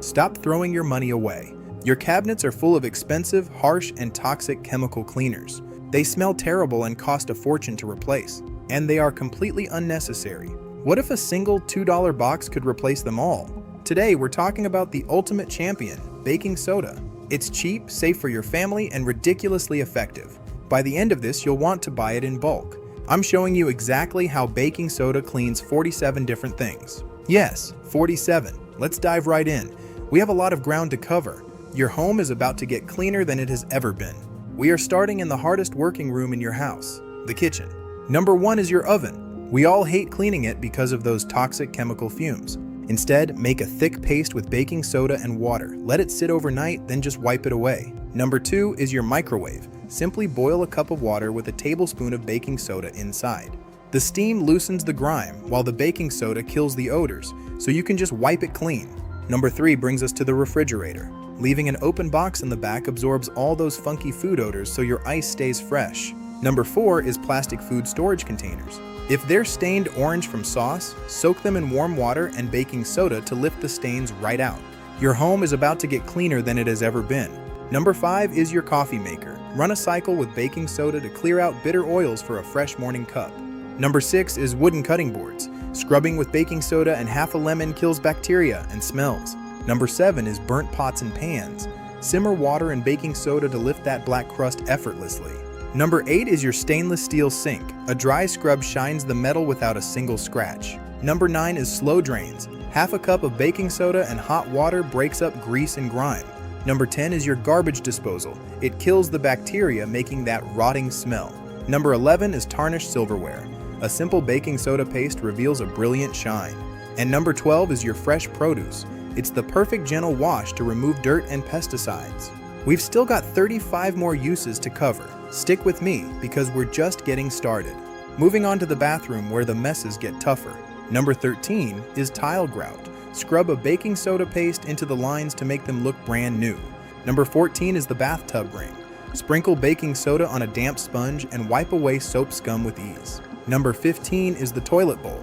Stop throwing your money away. Your cabinets are full of expensive, harsh, and toxic chemical cleaners. They smell terrible and cost a fortune to replace. And they are completely unnecessary. What if a single $2 box could replace them all? Today, we're talking about the ultimate champion, baking soda. It's cheap, safe for your family, and ridiculously effective. By the end of this, you'll want to buy it in bulk. I'm showing you exactly how baking soda cleans 47 different things. Yes, 47. Let's dive right in. We have a lot of ground to cover. Your home is about to get cleaner than it has ever been. We are starting in the hardest working room in your house, the kitchen. Number 1 is your oven. We all hate cleaning it because of those toxic chemical fumes. Instead, make a thick paste with baking soda and water. Let it sit overnight, then just wipe it away. Number 2 is your microwave. Simply boil a cup of water with a tablespoon of baking soda inside. The steam loosens the grime, while the baking soda kills the odors, so you can just wipe it clean. Number 3 brings us to the refrigerator. Leaving an open box in the back absorbs all those funky food odors so your ice stays fresh. Number 4 is plastic food storage containers. If they're stained orange from sauce, soak them in warm water and baking soda to lift the stains right out. Your home is about to get cleaner than it has ever been. Number 5 is your coffee maker. Run a cycle with baking soda to clear out bitter oils for a fresh morning cup. Number 6 is wooden cutting boards. Scrubbing with baking soda and half a lemon kills bacteria and smells. Number 7 is burnt pots and pans. Simmer water and baking soda to lift that black crust effortlessly. Number 8 is your stainless steel sink. A dry scrub shines the metal without a single scratch. Number 9 is slow drains. Half a cup of baking soda and hot water breaks up grease and grime. Number 10 is your garbage disposal. It kills the bacteria, making that rotting smell. Number 11 is tarnished silverware. A simple baking soda paste reveals a brilliant shine. And number 12 is your fresh produce. It's the perfect gentle wash to remove dirt and pesticides. We've still got 35 more uses to cover. Stick with me because we're just getting started. Moving on to the bathroom where the messes get tougher. Number 13 is tile grout. Scrub a baking soda paste into the lines to make them look brand new. Number 14 is the bathtub ring. Sprinkle baking soda on a damp sponge and wipe away soap scum with ease. Number 15 is the toilet bowl.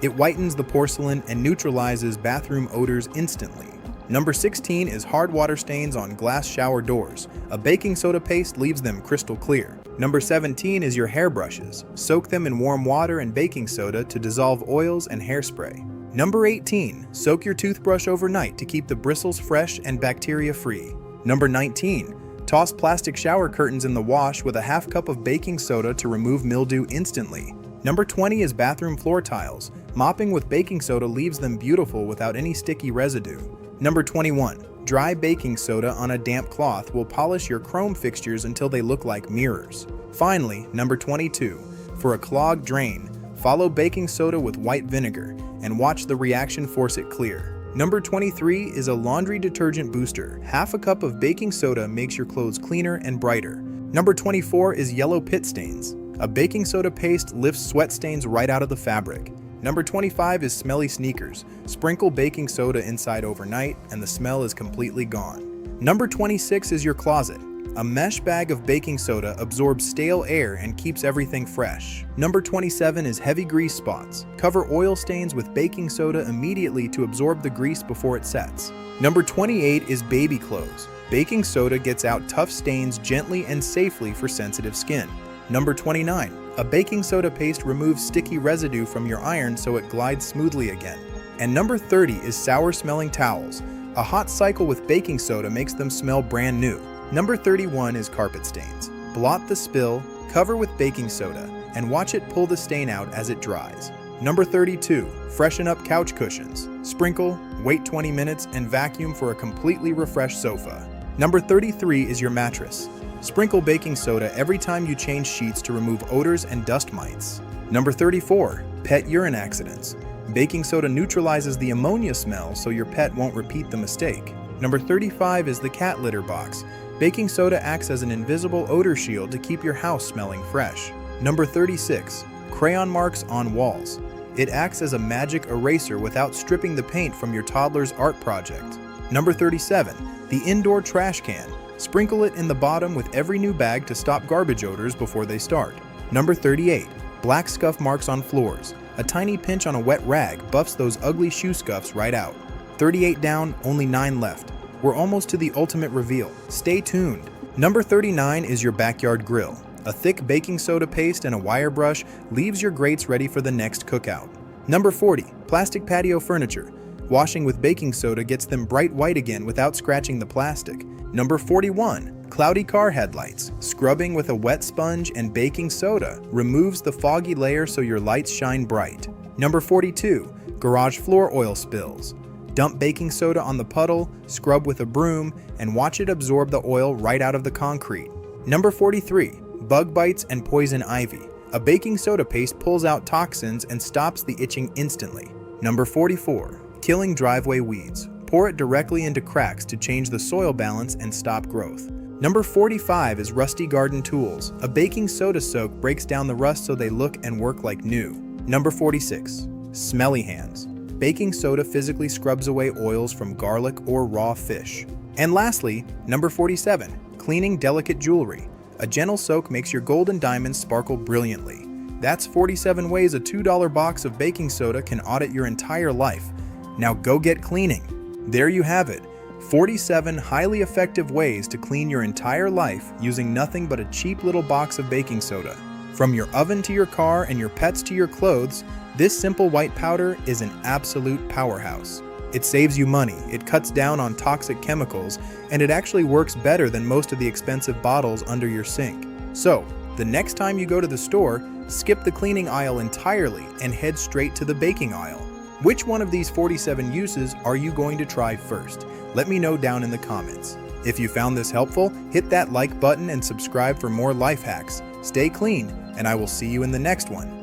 It whitens the porcelain and neutralizes bathroom odors instantly. Number 16 is hard water stains on glass shower doors. A baking soda paste leaves them crystal clear. Number 17 is your hairbrushes. Soak them in warm water and baking soda to dissolve oils and hairspray. Number 18, soak your toothbrush overnight to keep the bristles fresh and bacteria-free. Number 19, toss plastic shower curtains in the wash with a half cup of baking soda to remove mildew instantly. Number 20 is bathroom floor tiles. Mopping with baking soda leaves them beautiful without any sticky residue. Number 21, dry baking soda on a damp cloth will polish your chrome fixtures until they look like mirrors. Finally, number 22, for a clogged drain, follow baking soda with white vinegar and watch the reaction force it clear. Number 23 is a laundry detergent booster. Half a cup of baking soda makes your clothes cleaner and brighter. Number 24 is yellow pit stains. A baking soda paste lifts sweat stains right out of the fabric. Number 25 is smelly sneakers. Sprinkle baking soda inside overnight and the smell is completely gone. Number 26 is your closet. A mesh bag of baking soda absorbs stale air and keeps everything fresh. Number 27 is heavy grease spots. Cover oil stains with baking soda immediately to absorb the grease before it sets. Number 28 is baby clothes. Baking soda gets out tough stains gently and safely for sensitive skin. Number 29, a baking soda paste removes sticky residue from your iron so it glides smoothly again. And number 30 is sour-smelling towels. A hot cycle with baking soda makes them smell brand new. Number 31 is carpet stains. Blot the spill, cover with baking soda, and watch it pull the stain out as it dries. Number 32, freshen up couch cushions. Sprinkle, wait 20 minutes, and vacuum for a completely refreshed sofa. Number 33 is your mattress. Sprinkle baking soda every time you change sheets to remove odors and dust mites. Number 34, pet urine accidents. Baking soda neutralizes the ammonia smell so your pet won't repeat the mistake. Number 35 is the cat litter box. Baking soda acts as an invisible odor shield to keep your house smelling fresh. Number 36, crayon marks on walls. It acts as a magic eraser without stripping the paint from your toddler's art project. Number 37, the indoor trash can. Sprinkle it in the bottom with every new bag to stop garbage odors before they start. Number 38, black scuff marks on floors. A tiny pinch on a wet rag buffs those ugly shoe scuffs right out. 38 down, only 9 left. We're almost to the ultimate reveal. Stay tuned. Number 39 is your backyard grill. A thick baking soda paste and a wire brush leaves your grates ready for the next cookout. Number 40, plastic patio furniture. Washing with baking soda gets them bright white again without scratching the plastic. Number 41, cloudy car headlights. Scrubbing with a wet sponge and baking soda removes the foggy layer so your lights shine bright. Number 42, garage floor oil spills. Dump baking soda on the puddle, scrub with a broom, and watch it absorb the oil right out of the concrete. Number 43, bug bites and poison ivy. A baking soda paste pulls out toxins and stops the itching instantly. Number 44, killing driveway weeds. Pour it directly into cracks to change the soil balance and stop growth. Number 45 is rusty garden tools. A baking soda soak breaks down the rust so they look and work like new. Number 46, smelly hands. Baking soda physically scrubs away oils from garlic or raw fish. And lastly, number 47, cleaning delicate jewelry. A gentle soak makes your gold and diamonds sparkle brilliantly. That's 47 ways a $2 box of baking soda can audit your entire life. Now go get cleaning. There you have it, 47 highly effective ways to clean your entire life using nothing but a cheap little box of baking soda. From your oven to your car and your pets to your clothes, this simple white powder is an absolute powerhouse. It saves you money, it cuts down on toxic chemicals, and it actually works better than most of the expensive bottles under your sink. So, the next time you go to the store, skip the cleaning aisle entirely and head straight to the baking aisle. Which one of these 47 uses are you going to try first? Let me know down in the comments. If you found this helpful, hit that like button and subscribe for more life hacks. Stay clean, and I will see you in the next one.